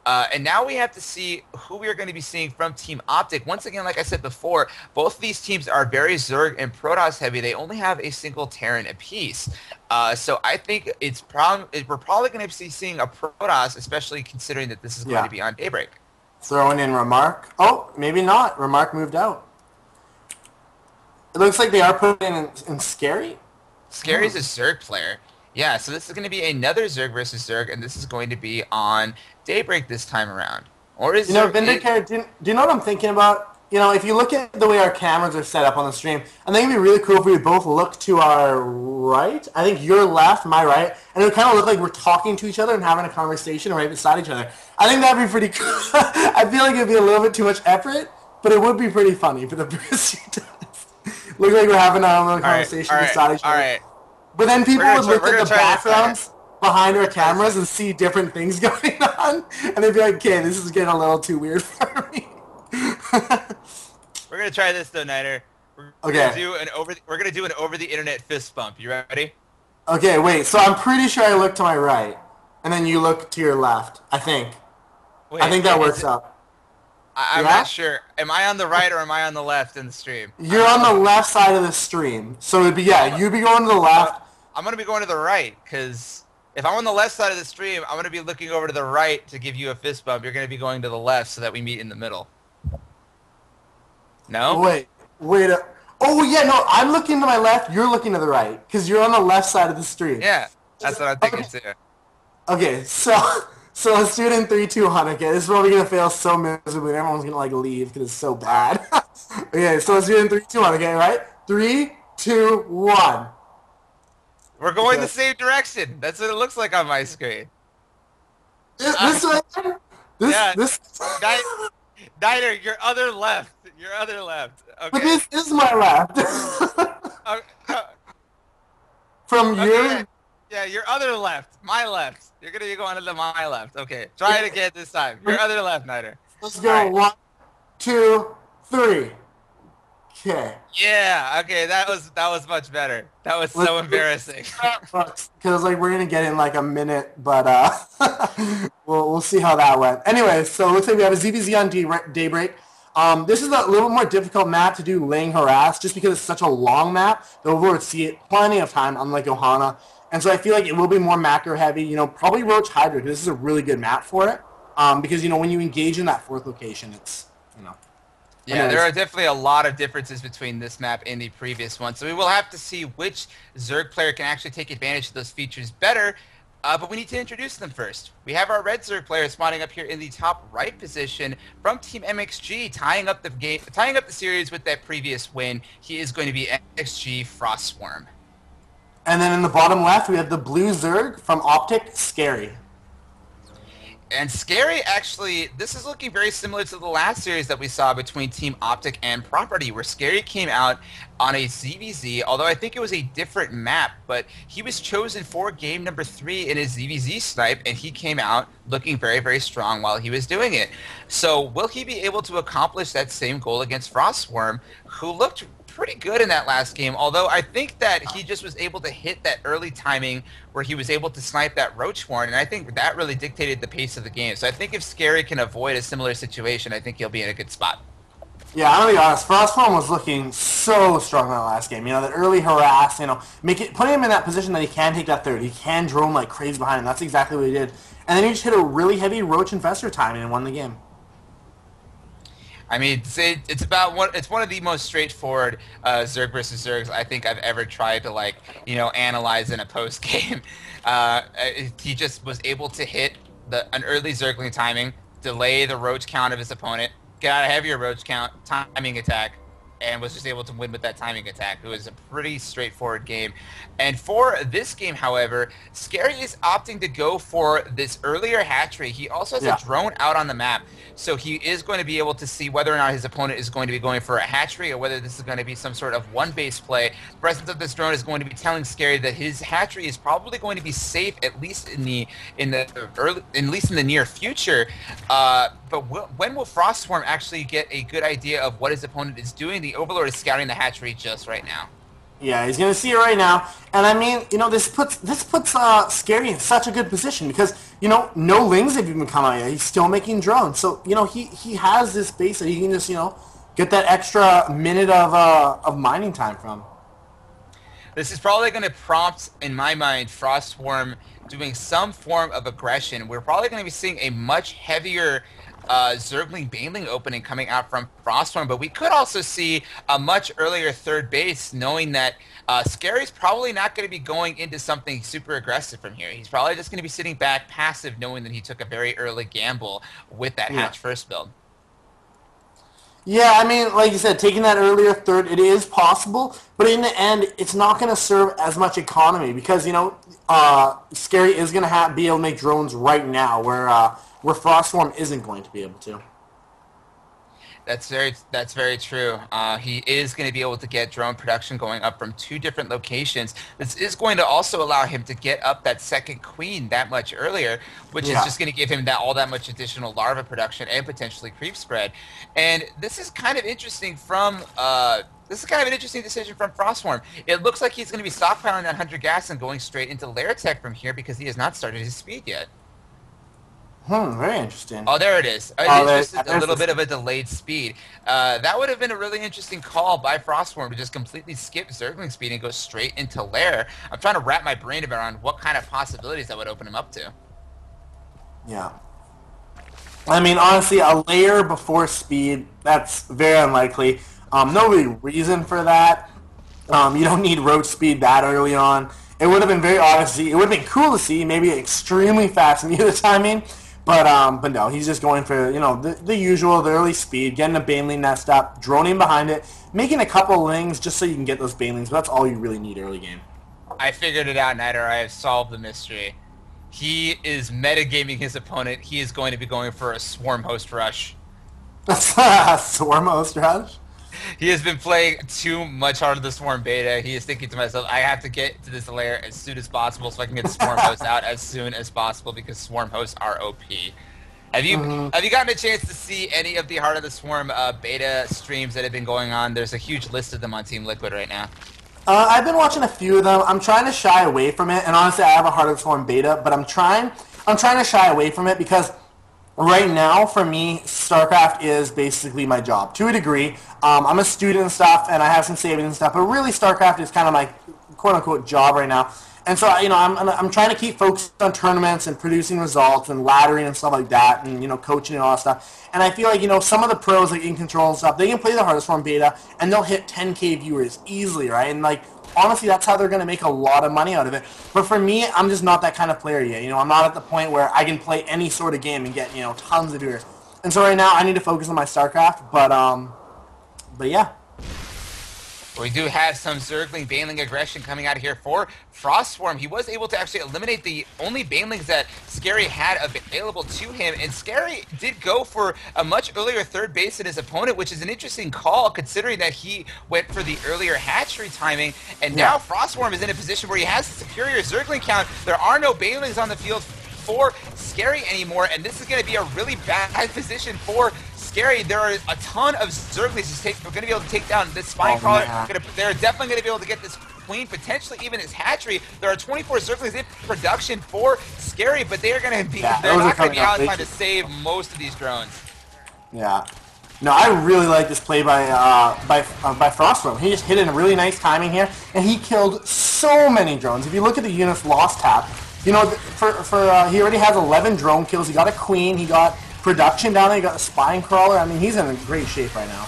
And now we have to see who we are going to be seeing from Team Optic. Once again, like I said before, both of these teams are very Zerg and Protoss heavy. They only have a single Terran apiece. So I think we're probably going to be seeing a Protoss, especially considering that this is going to Yeah. be on Daybreak. Throwing in Remark. Oh, maybe not. Remark moved out. It looks like they are putting in Scary. Scary's Hmm. a Zerg player. Yeah, so this is going to be another Zerg versus Zerg, and this is going to be on Daybreak this time around. Or is You know, Zerg... Vindicare, do you know what I'm thinking about? You know, if you look at the way our cameras are set up on the stream, I think it'd be really cool if we both look to our right. I think your left, my right, and it would kind of look like we're talking to each other and having a conversation right beside each other. I think that'd be pretty cool. I feel like it'd be a little bit too much effort, but it would be pretty funny for the person to look like we're having our own little All right, conversation all right, beside each all other. right. But then people would look We're at gonna the try this, Snyder. backgrounds behind We're our gonna try this, cameras and Snyder. see different things going on, and they'd be like, "Okay, this is getting a little too weird for me." We're gonna try this though, Niner. We're gonna Okay. do an over the internet fist bump. You ready? Okay, wait. So I'm pretty sure I look to my right, and then you look to your left. I think. I Wait, think that is works it? out. I'm Yeah? not sure. Am I on the right or am I on the left in the stream? I'm You're not on the looking. left side of the stream. So it'd be, yeah, I'm you'd be going to the uh, left. I'm gonna be going to the right because if I'm on the left side of the stream, I'm gonna be looking over to the right to give you a fist bump. You're gonna be going to the left so that we meet in the middle. No? Wait, wait. Oh, yeah, no, I'm looking to my left. You're looking to the right because you're on the left side of the stream. Yeah, that's what I'm Okay, thinking too. okay, so let's do it in 3, 2, 1. Okay, this is probably gonna fail so miserably. Everyone's gonna like leave because it's so All right. bad. Okay, so let's do it in 3, 2, 1. Okay, right? 3, 2, 1. We're going the Okay. same direction. That's what it looks like on my screen. This way. Yeah, This. Ni- Niner, your other left. Your other left. But Okay. this is my left. Uh, uh, From okay, yeah. your. Yeah, your other left. My left. You're gonna be going to the my left. Okay. Try it again this time. Your other left, Niner. Let's All go. right. 1, 2, 3. Okay. Yeah, okay, that was much better. That was Let's so embarrassing. because like we're gonna get in like a minute, but we'll see how that went. Anyway, so it looks like we have a ZVZ on Daybreak. This is a little more difficult map to do laying harass just because it's such a long map. The Overlord see it plenty of time, unlike Ohana. And so I feel like it will be more macro heavy. You know, probably Roach Hydra because this is a really good map for it. Because you know when you engage in that fourth location, it's you know. Yeah, there Anyways, are definitely a lot of differences between this map and the previous one. So we will have to see which Zerg player can actually take advantage of those features better. But we need to introduce them first. We have our red Zerg player spawning up here in the top right position from Team MxG, tying up the series with that previous win. He is going to be MxG Frostswarm. and then in the bottom left we have the blue Zerg from Optik, Scary. And Scary, actually, this is looking very similar to the last series that we saw between Team Optic and Property, where Scary came out on a ZVZ, although I think it was a different map, but he was chosen for game number 3 in his ZVZ snipe, and he came out looking very, very strong while he was doing it. So will he be able to accomplish that same goal against Frostswarm, who looked pretty good in that last game, although I think that he just was able to hit that early timing where he was able to snipe that roach horn, and I think that really dictated the pace of the game. So I think if Scary can avoid a similar situation, I think he'll be in a good spot. Yeah, I'm gonna be honest. Frostform was looking so strong in that last game. You know, that early harass. You know, putting him in that position that he can take that third. He can drone like crazy behind him. That's exactly what he did. And then he just hit a really heavy roach infestor timing and won the game. I mean, it's one of the most straightforward Zerg versus Zergs I think I've ever tried to analyze in a post game. He just was able to hit an early Zergling timing, delay the roach count of his opponent, get out a heavier roach count, timing attack, and was just able to win with that timing attack. It was a pretty straightforward game. And for this game, however, Scary is opting to go for this earlier hatchery. He also has Yeah. a drone out on the map, so he is going to be able to see whether or not his opponent is going to be going for a hatchery or whether this is going to be some sort of one-base play. The presence of this drone is going to be telling Scary that his hatchery is probably going to be safe, at least in the near future. But when will Frostswarm actually get a good idea of what his opponent is doing? The Overlord is scouting the hatchery just right now. Yeah, he's gonna see it right now, and I mean, this puts Scary in such a good position because no lings have even come out yet. He's still making drones, so he has this base that he can just get that extra minute of mining time from. This is probably going to prompt, in my mind, Frostswarm doing some form of aggression. We're probably going to be seeing a much heavier Zergling Baneling opening coming out from Frostswarm, but we could also see a much earlier third base, knowing that Scary's probably not going to be going into something super aggressive from here. He's probably just going to be sitting back passive, knowing that he took a very early gamble with that Yeah. hatch first build. Yeah, I mean, like you said, taking that earlier third, it is possible, but in the end, it's not going to serve as much economy because Scary is going to be able to make drones right now, where Frostswarm isn't going to be able to. That's very true. He is going to be able to get drone production going up from two different locations. This is going to also allow him to get up that second queen that much earlier, which is Yeah. just going to give him that all that much additional larva production and potentially creep spread. And this is kind of interesting from this is kind of an interesting decision from Frostworm. It looks like he's going to be stockpiling that 100 gas and going straight into lair tech from here because he has not started his speed yet. Very interesting. Oh, there it is. Oh, It's just a there's little bit this. of a delayed speed. That would have been a really interesting call by Frostworm to just completely skip Zergling speed and go straight into Lair. I'm trying to wrap my brain around what kind of possibilities that would open him up to. Yeah. I mean, honestly, a layer before speed, that's very unlikely. No really reason for that. You don't need roach speed that early on. It would have been very odd to see. It would have been cool to see, maybe extremely fast meter timing. But no, he's just going for the usual, the early speed, getting a Baneling nest up, droning behind it, making a couple lings just so you can get those Banelings. But that's all you really need early game. I figured it out, Nighter. I have solved the mystery. He is metagaming his opponent. He is going to be going for a Swarm Host Rush. Swarm Host Rush. He has been playing too much Heart of the Swarm beta. He is thinking to myself, I have to get to this lair as soon as possible so I can get Swarm Hosts out as soon as possible because Swarm Hosts are OP. Have you gotten a chance to see any of the Heart of the Swarm beta streams that have been going on? There's a huge list of them on Team Liquid right now. I've been watching a few of them. I'm trying to shy away from it, and honestly, I have a Heart of the Swarm beta, but I'm trying to shy away from it because right now, for me, StarCraft is basically my job to a degree. I'm a student and stuff, and I have some savings and stuff, but really, StarCraft is kind of my quote unquote job right now. And so, I'm trying to keep focused on tournaments and producing results and laddering and stuff like that, and coaching and all that stuff. And I feel like some of the pros like In Control and stuff, they can play the Hardest Form beta and they'll hit 10K viewers easily, right? And like honestly, that's how they're going to make a lot of money out of it. But for me, I'm just not that kind of player yet. I'm not at the point where I can play any sort of game and get tons of viewers. And so right now, I need to focus on my StarCraft. But yeah. We do have some Zergling Baneling aggression coming out of here for Frostswarm. He was able to actually eliminate the only Banelings that Scary had available to him, and Scary did go for a much earlier third base than his opponent, which is an interesting call considering that he went for the earlier hatchery timing, and now Frostswarm is in a position where he has a superior Zergling count. There are no Banelings on the field for Scary anymore, and this is going to be a really bad position for Scary. There are a ton of Zerglings we're going to be able to take down this Spine Crawler. They're definitely going to be able to get this Queen, potentially even his hatchery. There are 24 Zerglings in production for Scary, but they are going to be they're not going to be out in time to save most of these drones. Yeah. No, I really like this play by Frostworm. He just hit in really nice timing here, and he killed so many drones. If you look at the units lost tab, he already has 11 drone kills. He got a queen. He got production down there. He got a spine crawler. I mean, he's in great shape right now.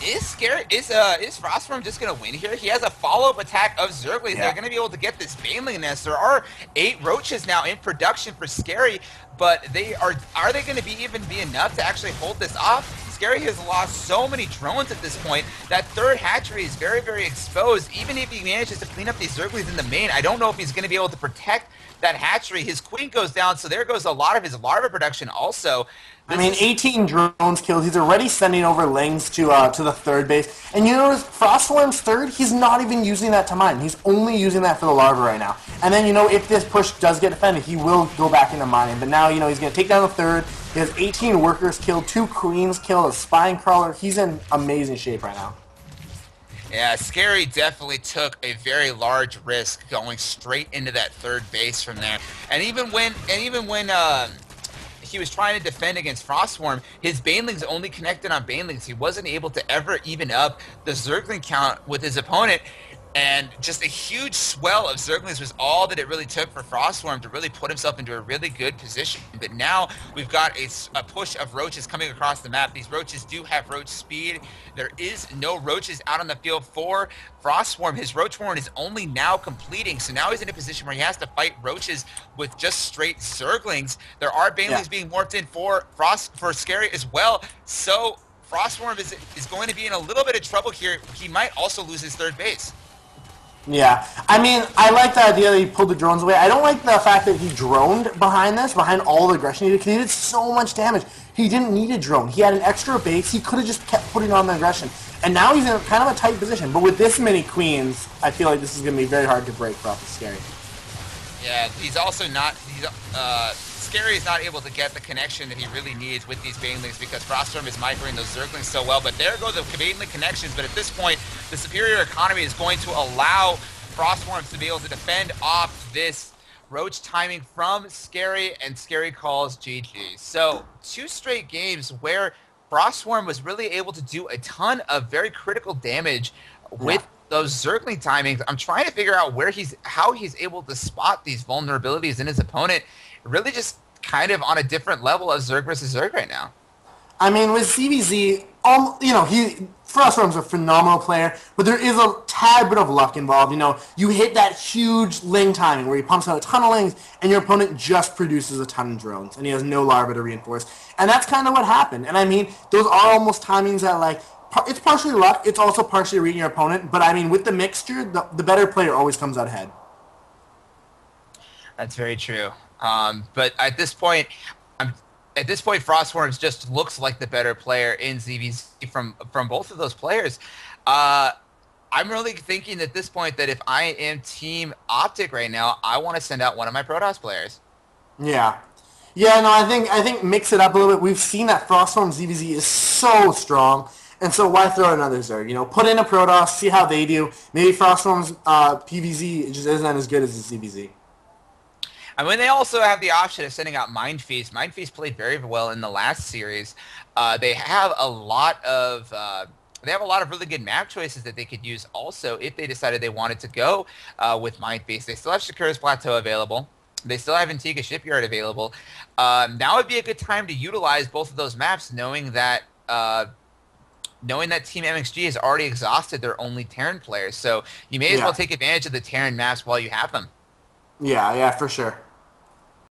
Is Frostworm just gonna win here? He has a follow-up attack of Zerglings. They're gonna be able to get this Baneling nest. There are 8 roaches now in production for Scary, but are they gonna be enough to actually hold this off? Scary has lost so many drones at this point. That third hatchery is very, very exposed. Even if he manages to clean up these Zerglings in the main, I don't know if he's gonna be able to protect that hatchery. His queen goes down, so there goes a lot of his larva production also. 18 drones killed. He's already sending over lings to the third base. And Frostworm's third, he's not even using that to mine. He's only using that for the larva right now. And then, if this push does get defended, he will go back into mining. But now, he's going to take down the third. He has 18 workers killed, 2 queens killed, a spine crawler. He's in amazing shape right now. Yeah, Scary definitely took a very large risk going straight into that third base from there. And even when he was trying to defend against Frostswarm, his Banelings only connected on Banelings. He wasn't able to ever even up the Zergling count with his opponent. And just a huge swell of Zerglings was all that it really took for Frostswarm to really put himself into a really good position. But now we've got a push of Roaches coming across the map. These Roaches do have Roach speed. There is no Roaches out on the field for Frostswarm. His Roach Warren is only now completing. So now he's in a position where he has to fight Roaches with just straight Zerglings. There are Yeah. Banelings being morphed in for Scary as well. So Frostswarm is going to be in a little bit of trouble here. He might also lose his third base. Yeah, I mean, I like the idea that he pulled the drones away. I don't like the fact that he droned behind this, behind all the aggression he did, because he did so much damage. He didn't need a drone. He had an extra base. He could have just kept putting on the aggression. And now he's in kind of a tight position. But with this many queens, I feel like this is going to be very hard to break for Scary. Yeah, he's also not. Scary is not able to get the connection that he really needs with these Banelings because Froststorm is microing those Zerglings so well. But there go the Baneling connections. But at this point, the superior economy is going to allow Froststorms to be able to defend off this Roach timing from Scary, and Scary calls GG. So 2 straight games where Frostswarm was really able to do a ton of very critical damage Yeah. with those Zergling timings. I'm trying to figure out how he's able to spot these vulnerabilities in his opponent. Really just kind of on a different level of Zerg versus Zerg right now. I mean, with CBZ, Froststorm's a phenomenal player, but there is a tad bit of luck involved. You hit that huge Ling timing where he pumps out a ton of Lings, and your opponent just produces a ton of drones, and he has no larva to reinforce. And that's kind of what happened. And I mean, those are almost timings that, like, it's partially luck, it's also partially reading your opponent, but I mean, with the mixture, the better player always comes out ahead. That's very true. But I'm at this point, Frostworms just looks like the better player in ZVZ from both of those players. Uh, I'm really thinking at this point that if I am Team Optic right now, I want to send out one of my Protoss players. Yeah. Yeah, no, I think mix it up a little bit. We've seen that Froststorm ZVZ is so strong, and so why throw another Zerg? Put in a Protoss, see how they do. Maybe Froststorm's PVZ just isn't as good as the ZVZ. I mean, they also have the option of sending out Mind Feast. Mind Feast played very well in the last series. They have a lot of really good map choices that they could use. Also, if they decided they wanted to go with Mind Feast, they still have Shakura's Plateau available. They still have Antigua Shipyard available. Now would be a good time to utilize both of those maps, knowing that Team MxG has already exhausted their only Terran players. So you may as well Yeah. take advantage of the Terran maps while you have them. Yeah, yeah, for sure.